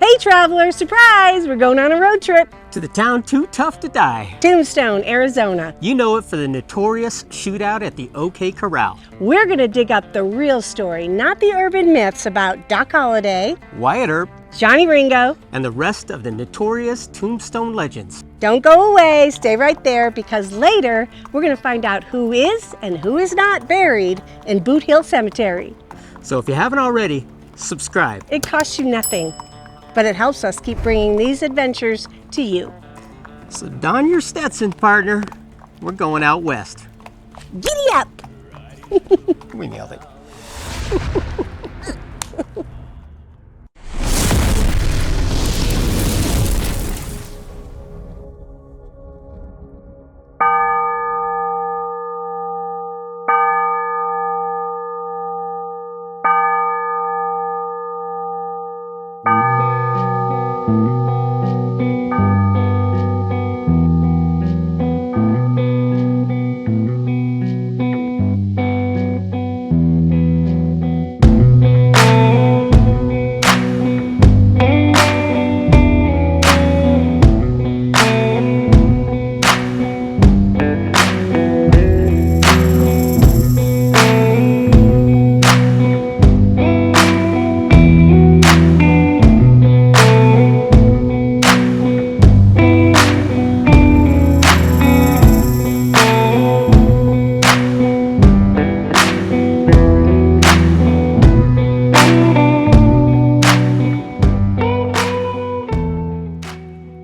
Hey travelers, surprise! We're going on a road trip To the town too tough to die. Tombstone, Arizona. You know it for the notorious shootout at the OK Corral. We're gonna dig up the real story, not the urban myths about Doc Holliday, Wyatt Earp, Johnny Ringo. and the rest of the notorious Tombstone legends. Don't go away, stay right there, because later we're gonna find out who is and who is not buried in Boothill Cemetery. So if you haven't already, subscribe. It costs you nothing, but it helps us keep bringing these adventures to you. So don your Stetson, partner. We're going out west. Giddy up! We nailed it.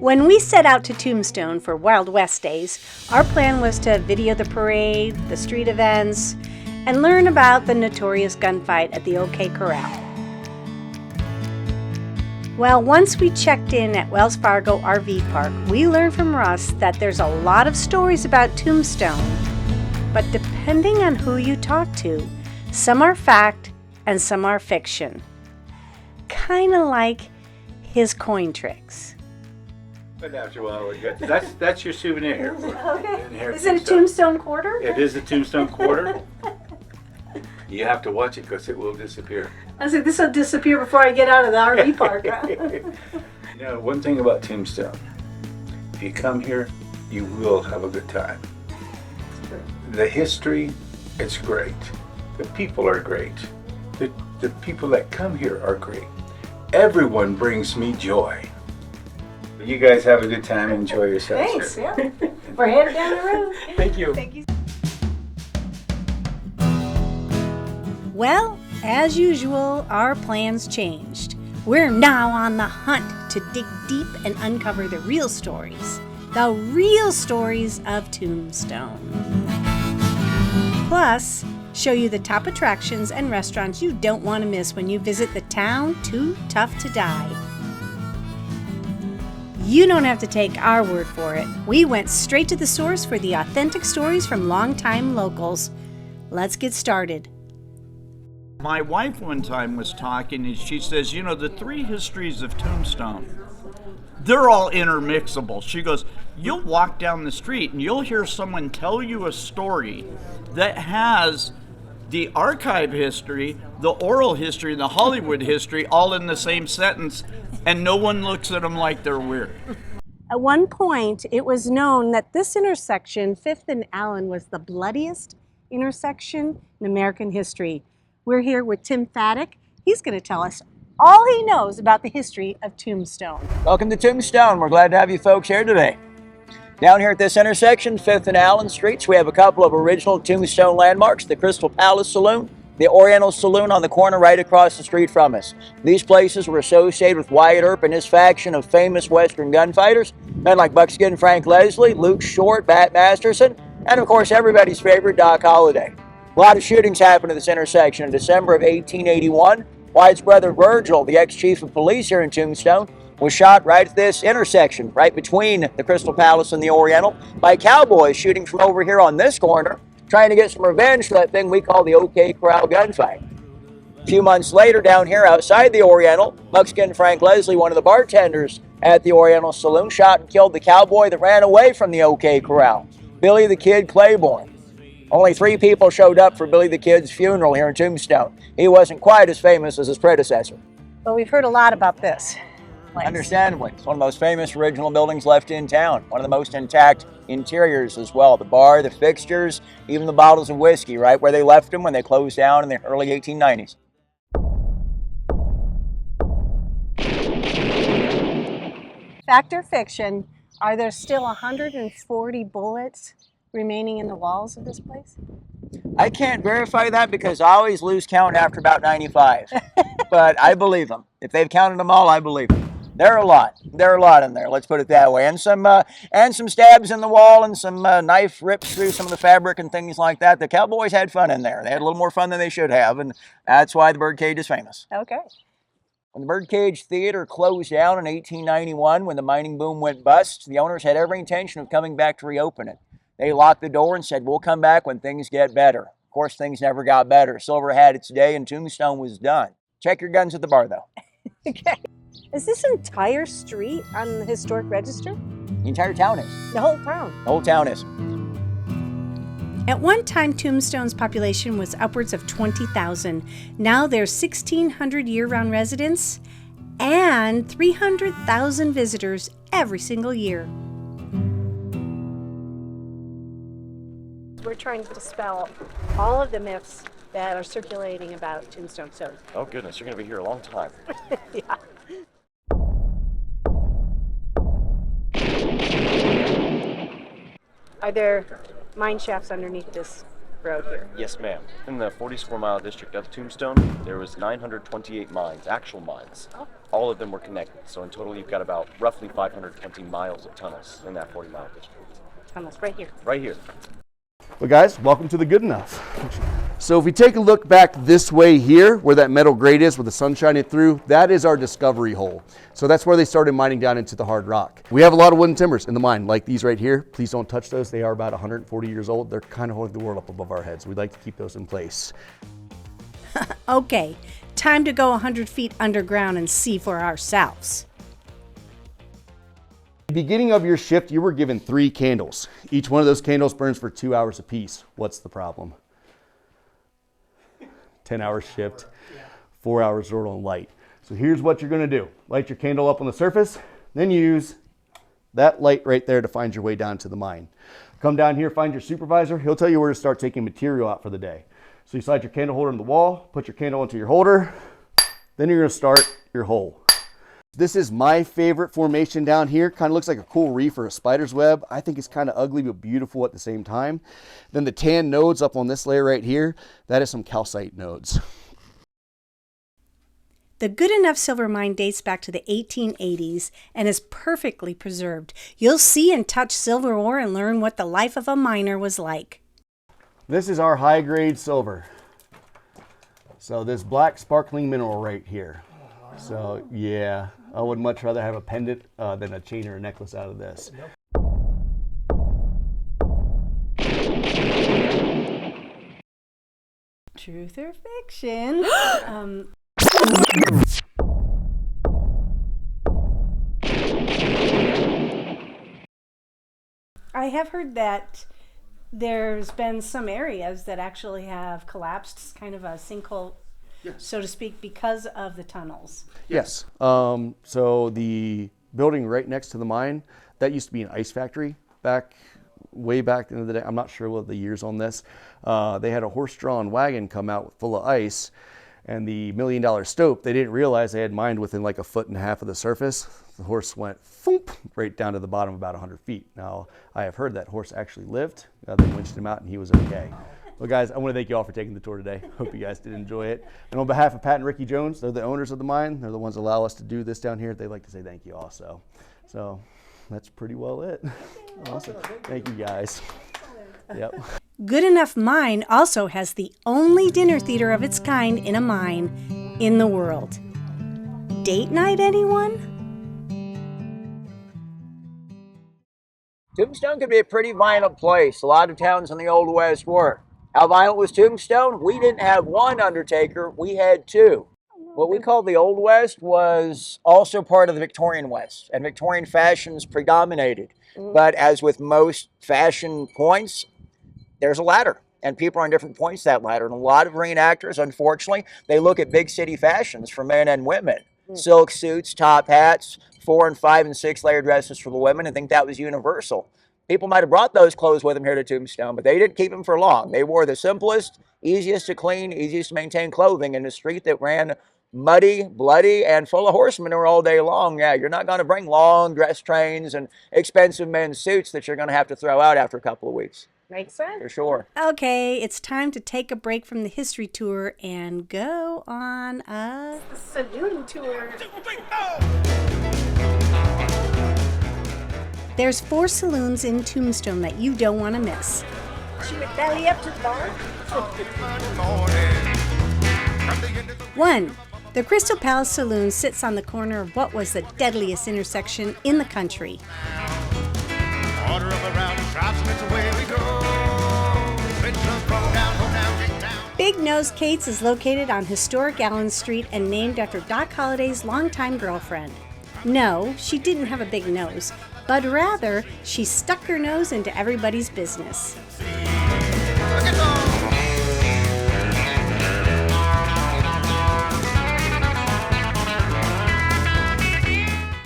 When we set out to Tombstone for Wild West days, our plan was to video the parade, the street events, and learn about the notorious gunfight at the OK Corral. Well, once we checked in at Wells Fargo RV Park, we learned from Russ that there's a lot of stories about Tombstone, but depending on who you talk to, some are fact and some are fiction. Kind of like his coin tricks. But after a while, we got that's your souvenir here. Okay. Is it a Tombstone quarter? It is a Tombstone quarter. You have to watch it because it will disappear. I said this will disappear before I get out of the RV park. You know, one thing about Tombstone, if you come here, you will have a good time. The history, it's great. The people are great. The people that come here are great. Everyone brings me joy. You guys have a good time and enjoy yourselves. Thanks, yeah. We're headed down the road. Thank you. Thank you. Well, as usual, our plans changed. We're now on the hunt to dig deep and uncover the real stories of Tombstone. Plus, show you the top attractions and restaurants you don't want to miss when you visit the town too tough to die. You don't have to take our word for it. We went straight to the source for the authentic stories from longtime locals. Let's get started. My wife one time was talking and she says, you know, the three histories of Tombstone, they're all intermixable. She goes, you'll walk down the street and you'll hear someone tell you a story that has the archive history, the oral history, and the Hollywood history all in the same sentence, and no one looks at them like they're weird. At one point, it was known that this intersection, 5th and Allen, was the bloodiest intersection in American history. We're here with Tim Faddick. He's going to tell us all he knows about the history of Tombstone. Welcome to Tombstone. We're glad to have you folks here today. Down here at this intersection, 5th and Allen Streets, we have a couple of original Tombstone landmarks, the Crystal Palace Saloon, the Oriental Saloon on the corner right across the street from us. These places were associated with Wyatt Earp and his faction of famous Western gunfighters, men like Buckskin Frank Leslie, Luke Short, Bat Masterson, and of course everybody's favorite Doc Holliday. A lot of shootings happened at this intersection. In December of 1881, Wyatt's brother Virgil, the ex-chief of police here in Tombstone, was shot right at this intersection, right between the Crystal Palace and the Oriental, by cowboys shooting from over here on this corner, trying to get some revenge for that thing we call the OK Corral gunfight. A few months later, down here outside the Oriental, Buckskin Frank Leslie, one of the bartenders at the Oriental Saloon, shot and killed the cowboy that ran away from the OK Corral, Billy the Kid Claiborne. Only 3 people showed up for Billy the Kid's funeral here in Tombstone. He wasn't quite as famous as his predecessor. Well, we've heard a lot about this. place. Understandably. It's one of the most famous original buildings left in town. One of the most intact interiors as well. The bar, the fixtures, even the bottles of whiskey, right where they left them when they closed down in the early 1890s. Fact or fiction, are there still 140 bullets remaining in the walls of this place? I can't verify that because I always lose count after about 95. But I believe them. If they've counted them all, I believe them. There are a lot. There are a lot in there. Let's put it that way. And some stabs in the wall and some knife rips through some of the fabric and things like that. The cowboys had fun in there. They had a little more fun than they should have, and that's why the Birdcage is famous. Okay. When the Birdcage Theater closed down in 1891, when the mining boom went bust, the owners had every intention of coming back to reopen it. They locked the door and said, we'll come back when things get better. Of course, things never got better. Silver had its day and Tombstone was done. Check your guns at the bar, though. Okay. Is this entire street on the historic register? The entire town is. The whole town? The whole town is. At one time, Tombstone's population was upwards of 20,000. Now there's 1,600 year-round residents and 300,000 visitors every single year. We're trying to dispel all of the myths that are circulating about Tombstone. So, oh goodness, you're going to be here a long time. yeah. Are there mine shafts underneath this road here? Yes, ma'am. In the 40 square mile district of Tombstone, there was 928 mines, actual mines. Oh. All of them were connected. So in total, you've got about roughly 520 miles of tunnels in that 40 mile district. Tunnels right here. Right here. Well, guys, welcome to the Good Enough. So if we take a look back this way here, where that metal grate is with the sun shining through, that is our discovery hole. So that's where they started mining down into the hard rock. We have a lot of wooden timbers in the mine, like these right here. Please don't touch those. They are about 140 years old. They're kind of holding the world up above our heads. We'd like to keep those in place. Okay, time to go 100 feet underground and see for ourselves. Beginning of your shift, you were given 3 candles. Each one of those candles burns for 2 hours apiece. What's the problem? 10-hour shift, 4 hours total in light. So here's what you're gonna do. Light your candle up on the surface, then use that light right there to find your way down to the mine. Come down here, find your supervisor. He'll tell you where to start taking material out for the day. So you slide your candle holder in the wall, put your candle into your holder, then you're gonna start your hole. This is my favorite formation down here. Kind of looks like a cool reef or a spider's web. I think it's kind of ugly but beautiful at the same time. Then the tan nodes up on this layer right here, that is some calcite nodes. The Good Enough silver mine dates back to the 1880s and is perfectly preserved. You'll see and touch silver ore and learn what the life of a miner was like. This is our high grade silver. So this black sparkling mineral right here. So yeah, I would much rather have a pendant than a chain or a necklace out of this. Truth or fiction? I have heard that there's been some areas that actually have collapsed, kind of a sinkhole, yes, so to speak, because of the tunnels. Yes. So the building right next to the mine, that used to be an ice factory way back in the day. I'm not sure what the years on this. They had a horse-drawn wagon come out full of ice, and the $1 million stope, they didn't realize they had mined within like 1.5 feet of the surface. The horse went foomp, right down to the bottom about 100 feet. Now, I have heard that horse actually lived. They winched him out and he was okay. Well, guys, I want to thank you all for taking the tour today. Hope you guys did enjoy it. And on behalf of Pat and Ricky Jones, they're the owners of the mine. They're the ones that allow us to do this down here. They'd like to say thank you also. So that's pretty well it. Awesome. Thank you, guys. Yep. Good Enough Mine also has the only dinner theater of its kind in a mine in the world. Date night, anyone? Tombstone could be a pretty violent place. A lot of towns in the Old West were. How violent was Tombstone? We didn't have one Undertaker, we had 2. What we call the Old West was also part of the Victorian West, and Victorian fashions predominated. But as with most fashion points, there's a ladder, and people are on different points of that ladder. And a lot of reenactors, unfortunately, they look at big city fashions for men and women. silk suits, top hats, 4 and 5 and 6 layer dresses for the women. I think that was universal. People might have brought those clothes with them here to Tombstone, but they didn't keep them for long. They wore the simplest, easiest to clean, easiest to maintain clothing in a street that ran muddy, bloody, and full of horsemen all day long. Yeah, you're not going to bring long dress trains and expensive men's suits that you're going to have to throw out after a couple of weeks. Makes sense. For sure. Okay, it's time to take a break from the history tour and go on a Saloon Tour. There's 4 saloons in Tombstone that you don't want to miss. Should we belly up to the bar? 1. The Crystal Palace Saloon sits on the corner of what was the deadliest intersection in the country. Big Nose Kate's is located on historic Allen Street and named after Doc Holliday's longtime girlfriend. No, she didn't have a big nose, but rather she stuck her nose into everybody's business.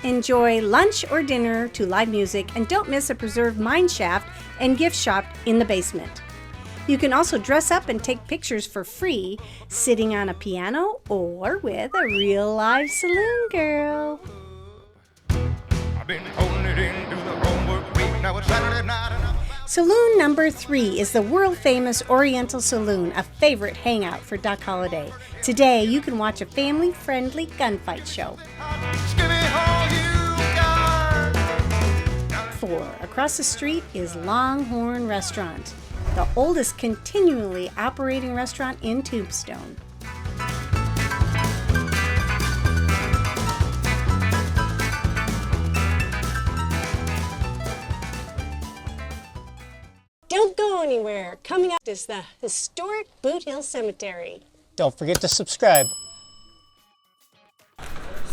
Enjoy lunch or dinner to live music, and don't miss a preserved mine shaft and gift shop in the basement. You can also dress up and take pictures for free, sitting on a piano or with a real live saloon girl. Saloon number 3 is the world-famous Oriental Saloon, a favorite hangout for Doc Holliday. Today, you can watch a family-friendly gunfight show. 4. Across the street is Longhorn Restaurant, the oldest continually operating restaurant in Tombstone. Don't go anywhere. Coming up is the historic Boothill Cemetery. Don't forget to subscribe.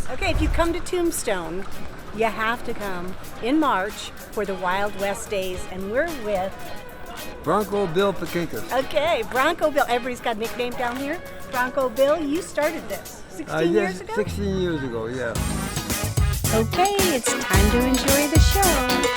Okay, if you come to Tombstone, you have to come in March for the Wild West Days, and we're with Bronco Bill Pakinkas. Okay, Bronco Bill. Everybody's got a nickname down here. Bronco Bill, you started this 16 years ago? 16 years ago, yeah. Okay, it's time to enjoy the show.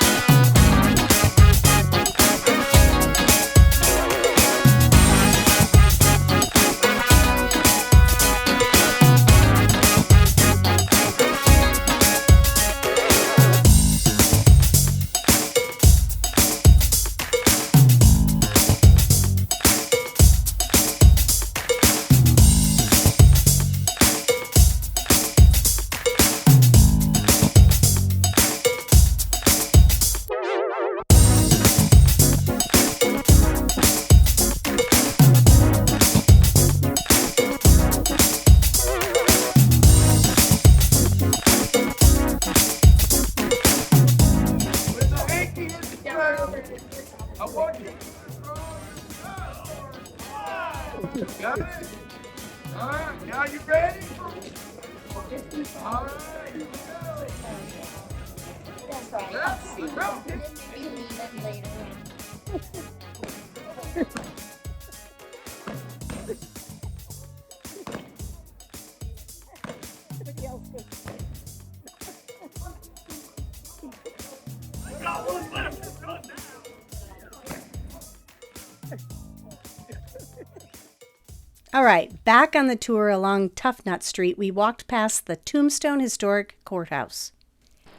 All right, back on the tour along Tough Nut Street, we walked past the Tombstone Historic Courthouse.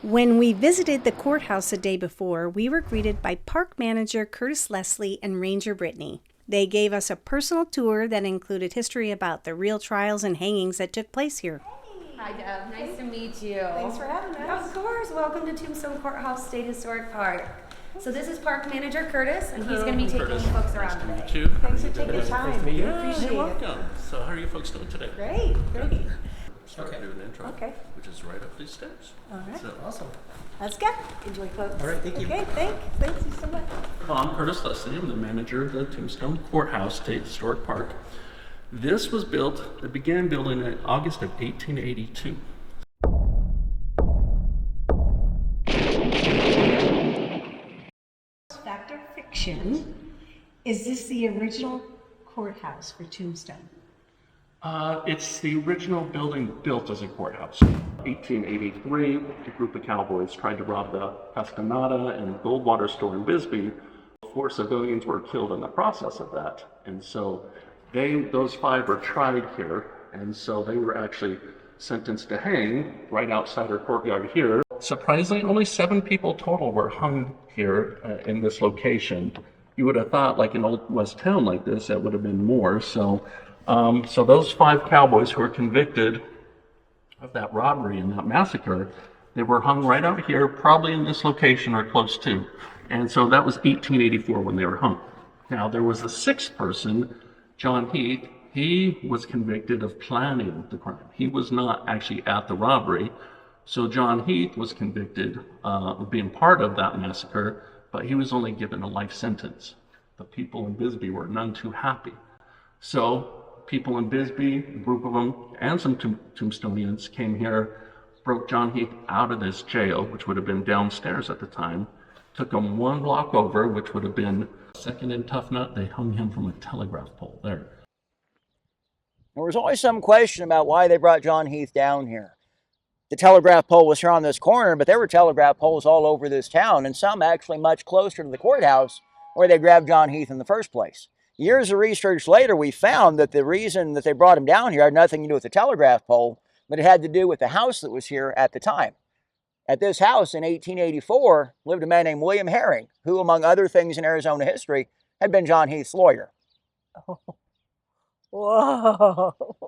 When we visited the courthouse the day before, we were greeted by Park Manager Curtis Leslie and Ranger Brittni. They gave us a personal tour that included history about the real trials and hangings that took place here. Hi, Deb. Nice to meet you. Thanks for having us. Of course. Welcome to Tombstone Courthouse State Historic Park. So this is Park Manager Curtis, and he's going to be taking folks around today. Thanks for taking the time. We appreciate You're it. welcome. So how are you folks doing today? Great, great. Start doing an intro, Okay. which is right up these steps. All right. So, awesome. Let's go. Enjoy, folks. All right, thank you. Okay, thank you so much. Well, I'm Curtis Leslie. I'm the manager of the Tombstone Courthouse State Historic Park. This was built, it began building in August of 1882. Fact or fiction, is this the original courthouse for Tombstone? It's the original building built as a courthouse. 1883, a group of cowboys tried to rob the Castaneda and Goldwater store in Bisbee. 4 civilians were killed in the process of that. And so those 5 were tried here. And so they were actually sentenced to hang right outside our courtyard here. Surprisingly, only 7 people total were hung here in this location. You would have thought, like in Old West Town like this, that would have been more. So those 5 cowboys who were convicted of that robbery and that massacre, they were hung right out here, probably in this location or close to. And so that was 1884 when they were hung. Now, there was a 6th person, John Heath. He was convicted of planning the crime. He was not actually at the robbery. So John Heath was convicted of being part of that massacre, but he was only given a life sentence. The people in Bisbee were none too happy. So people in Bisbee, a group of them, and some Tombstonians came here, broke John Heath out of this jail, which would have been downstairs at the time, took him 1 block over, which would have been 2nd and Tough Nut. They hung him from a telegraph pole there. There was always some question about why they brought John Heath down here. The telegraph pole was here on this corner, but there were telegraph poles all over this town, and some actually much closer to the courthouse where they grabbed John Heath in the first place. Years of research later, we found that the reason that they brought him down here had nothing to do with the telegraph pole, but it had to do with the house that was here at the time. At this house in 1884 lived a man named William Herring, who, among other things in Arizona history, had been John Heath's lawyer. Oh. Whoa!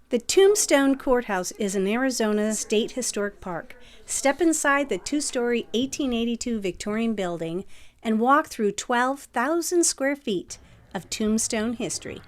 The Tombstone Courthouse is in Arizona's State Historic Park. Step inside the 2-story 1882 Victorian building and walk through 12,000 square feet of Tombstone history.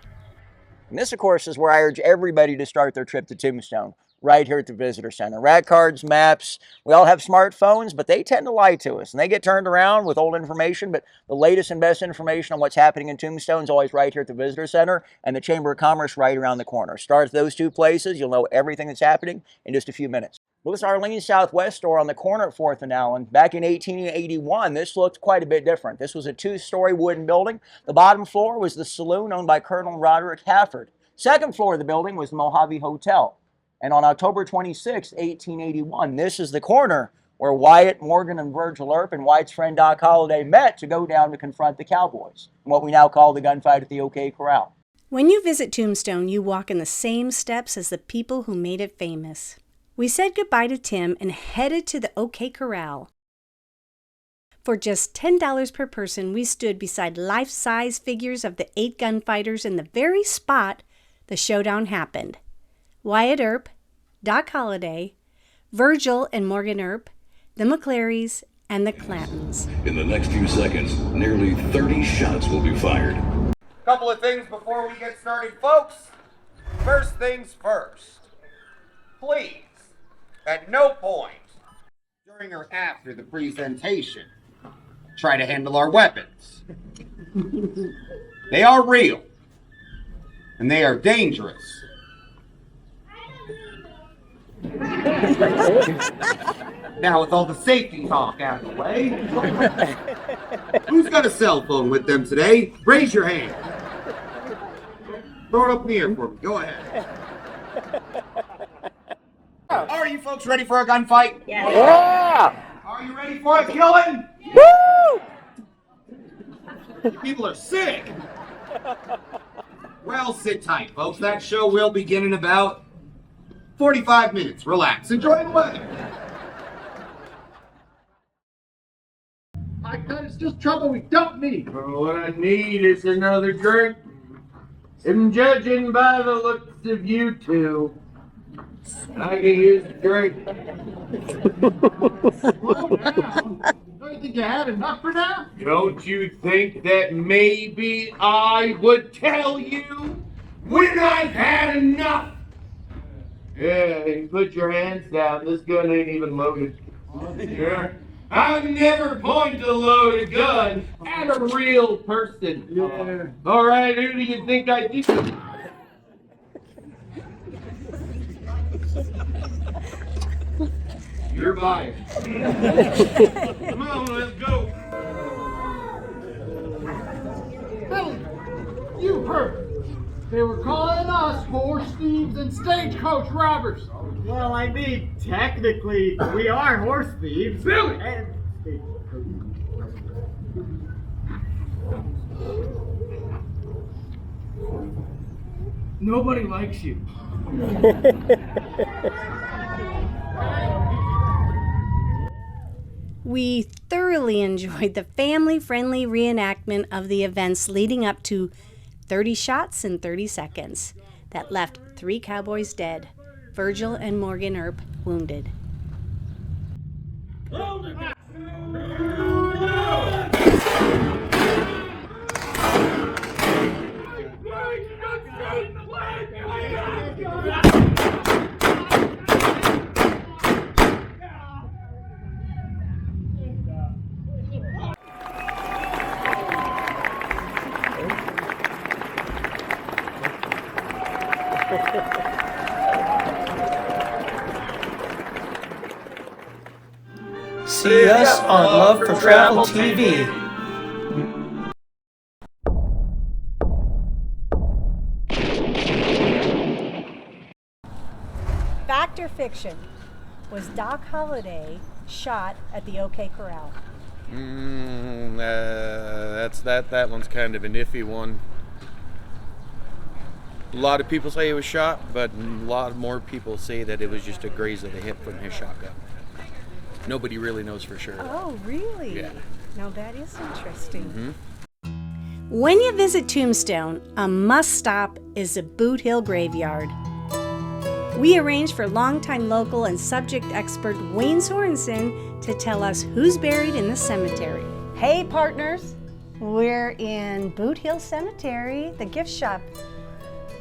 And this, of course, is where I urge everybody to start their trip to Tombstone, right here at the Visitor Center. Rat cards, maps, we all have smartphones, but they tend to lie to us. And they get turned around with old information, but the latest and best information on what's happening in Tombstone is always right here at the Visitor Center and the Chamber of Commerce right around the corner. Start at those 2 places. You'll know everything that's happening in just a few minutes. Louis Arlene's Southwest store on the corner at 4th and Allen. Back in 1881, this looked quite a bit different. This was a 2-story wooden building. The bottom floor was the saloon owned by Colonel Roderick Hafford. 2nd floor of the building was the Mojave Hotel. And on October 26, 1881, this is the corner where Wyatt, Morgan, and Virgil Earp and Wyatt's friend Doc Holliday met to go down to confront the cowboys, in what we now call the gunfight at the OK Corral. When you visit Tombstone, you walk in the same steps as the people who made it famous. We said goodbye to Tim and headed to the OK Corral. For just $10 per person, we stood beside life-size figures of the 8 gunfighters in the very spot the showdown happened. Wyatt Earp, Doc Holliday, Virgil and Morgan Earp, the McClarys, and the Clantons. In the next few seconds, nearly 30 shots will be fired. Couple of things before we get started, folks. First things first. Please, at no point during or after the presentation, try to handle our weapons. They are real, and they are dangerous. Now, with all the safety talk out of the way, who's got a cell phone with them today? Raise your hand. Throw it up in the air for me. Go ahead. Are you folks ready for a gunfight? Yeah! Are you ready for a killing? Woo! You people are sick. Well, sit tight, folks. That show will begin in about 45 minutes. Relax. Enjoy the weather. My God, it's just trouble we don't need. Well, what I need is another drink. And judging by the looks of you two, I can use a drink. Slow down. Don't you think you had enough for now? Don't you think that maybe I would tell you when I've had enough? Yeah, you put your hands down. This gun ain't even loaded. Sure. I've never pointed a loaded gun at a real person. Yeah. All right, who do you think I did? You're fired. Come on, let's go. You pervert! They were calling us horse thieves and stagecoach robbers. Well, I mean, technically, we are horse thieves. Really? And nobody likes you. We thoroughly enjoyed the family-friendly reenactment of the events leading up to 30 shots in 30 seconds that left 3 cowboys dead, Virgil and Morgan Earp wounded. See us on Love for Travel TV. Fact or fiction? Was Doc Holliday shot at the OK Corral? That one's kind of an iffy one. A lot of people say he was shot, but a lot more people say that it was just a graze of the hip from his shotgun. Nobody really knows for sure. Oh, really? Yeah. Now that is interesting. When you visit Tombstone, a must-stop is the Boothill Graveyard. We arranged for longtime local and subject expert Wayne Sorensen to tell us who's buried in the cemetery. Hey, partners! We're in Boothill Cemetery, the gift shop.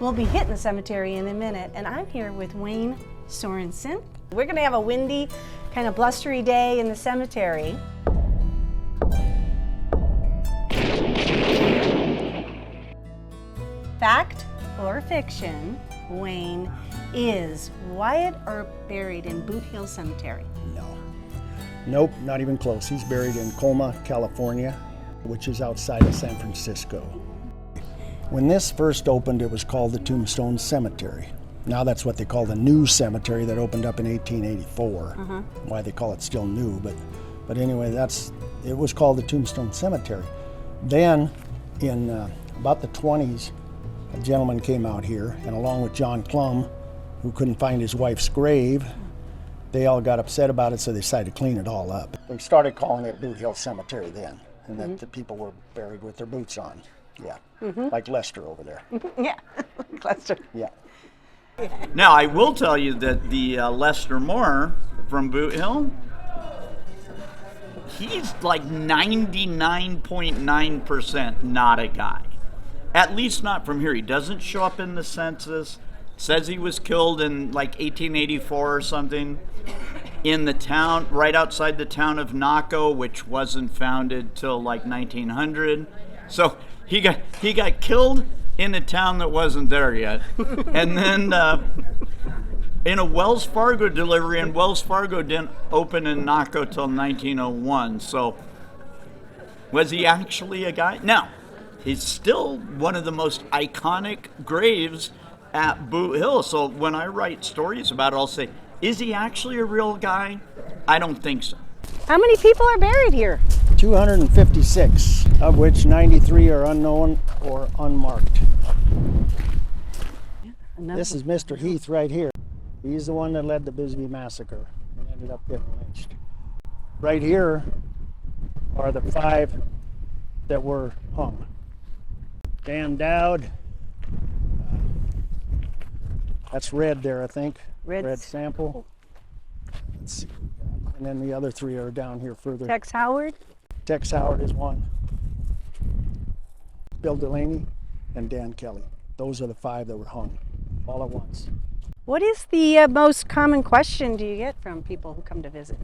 We'll be hitting the cemetery in a minute, and I'm here with Wayne Sorensen. We're going to have a windy, kind of blustery day in the cemetery. Fact or fiction, Wayne, is Wyatt Earp buried in Boothill Cemetery? No. Nope, not even close. He's buried in Colma, California, which is outside of San Francisco. When this first opened, it was called the Tombstone Cemetery. Now that's what they call the new cemetery that opened up in 1884. Why they call it still new, but anyway, it was called the Tombstone Cemetery. Then, in about the 20s, a gentleman came out here, and along with John Clum, who couldn't find his wife's grave, they all got upset about it, so they decided to clean it all up. They started calling it Boothill Cemetery then, and that the people were buried with their boots on. Yeah, like Lester over there. Yeah, Lester. Yeah. Now, I will tell you that the Lester Moore from Boothill, he's like 99.9% not a guy. At least not from here. He doesn't show up in the census. Says he was killed in like 1884 or something in the town, right outside the town of Naco, which wasn't founded till like 1900. So he got killed in a town that wasn't there yet. And then in a Wells Fargo delivery, and Wells Fargo didn't open in Naco till 1901. So was he actually a guy? No. He's still one of the most iconic graves at Boot Hill. So when I write stories about it, I'll say, is he actually a real guy? I don't think so. How many people are buried here? 256, of which 93 are unknown or unmarked. This is Mr. Heath right here. He's the one that led the Bisbee Massacre and ended up getting lynched. Right here are the 5 that were hung. Dan Dowd, that's Red there, I think. Red Sample. Let's see. And then the other 3 are down here further. Tex Howard? Tex Howard is one. Bill Delaney and Dan Kelly. Those are the 5 that were hung all at once. What is the most common question do you get from people who come to visit?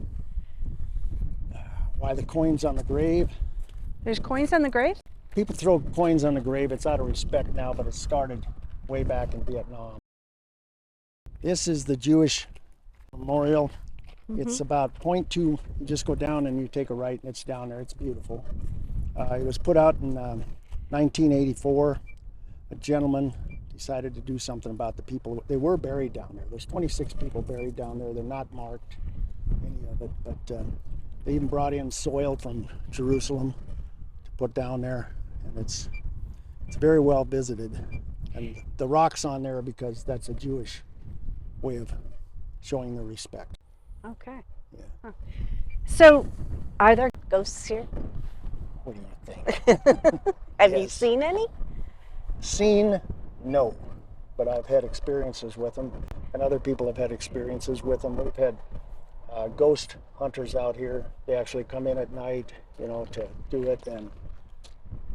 Why the coins on the grave? There's coins on the grave? People throw coins on the grave. It's out of respect now, but it started way back in Vietnam. This is the Jewish memorial. It's about 0.2. You just go down and you take a right and it's down there. It's beautiful. It was put out in 1984. A gentleman, decided to do something about the people. They were buried down there. There's 26 people buried down there. They're not marked, any of it, but they even brought in soil from Jerusalem to put down there, and it's very well visited. And the rocks on there are because that's a Jewish way of showing their respect. Okay. Yeah. Huh. So, are there ghosts here? What do you think? Have you seen any? Seen? No. But I've had experiences with them, and other people have had experiences with them. We've had ghost hunters out here. They actually come in at night, to do it, and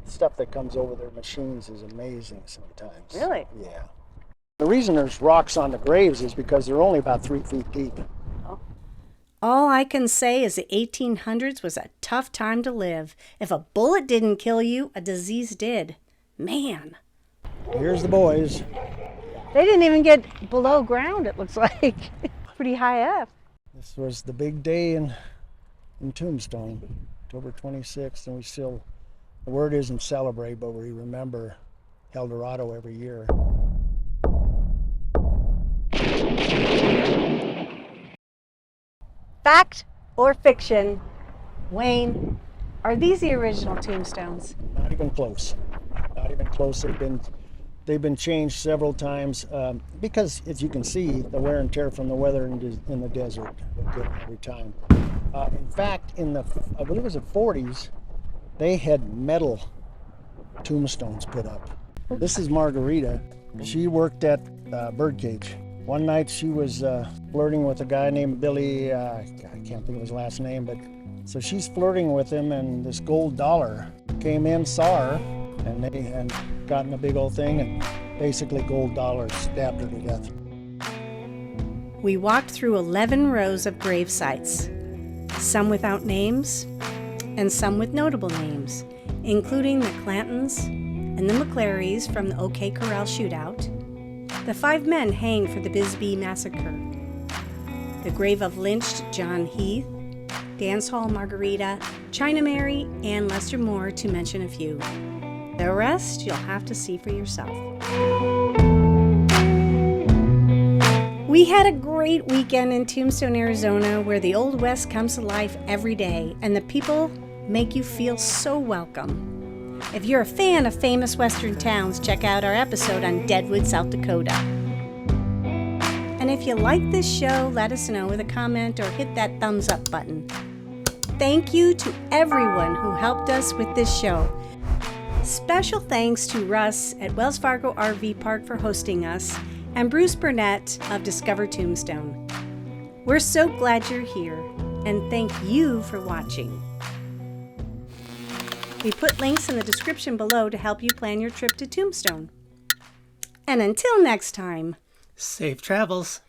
stuff that comes over their machines is amazing sometimes. Really? Yeah. The reason there's rocks on the graves is because they're only about 3 feet deep. All I can say is the 1800s was a tough time to live. If a bullet didn't kill you, a disease did. Man. Here's the boys. They didn't even get below ground, it looks like. Pretty high up. This was the big day in Tombstone, October 26th, and the word isn't celebrate, but we remember El Dorado every year. Fact or fiction? Wayne, are these the original tombstones? Not even close. Not even close. They've been changed several times because, as you can see, the wear and tear from the weather in the desert will get every time. In fact, I believe it was the 40s, they had metal tombstones put up. This is Margarita. She worked at Birdcage. One night she was flirting with a guy named Billy, I can't think of his last name, but so she's flirting with him, and this gold dollar came in, saw her, and they had gotten a big old thing, and basically gold dollar stabbed her to death. We walked through 11 rows of grave sites, some without names and some with notable names, including the Clantons and the McClarys from the OK Corral shootout, the 5 men hanged for the Bisbee massacre, the grave of lynched John Heath, Dance Hall Margarita, China Mary, and Lester Moore, to mention a few. The rest you'll have to see for yourself. We had a great weekend in Tombstone, Arizona, where the Old West comes to life every day, and the people make you feel so welcome. If you're a fan of famous Western towns, check out our episode on Deadwood, South Dakota. And if you like this show, let us know with a comment or hit that thumbs up button. Thank you to everyone who helped us with this show. Special thanks to Russ at Wells Fargo RV Park for hosting us, and Bruce Burnett of Discover Tombstone. We're so glad you're here, and thank you for watching. We put links in the description below to help you plan your trip to Tombstone. And until next time, Safe travels.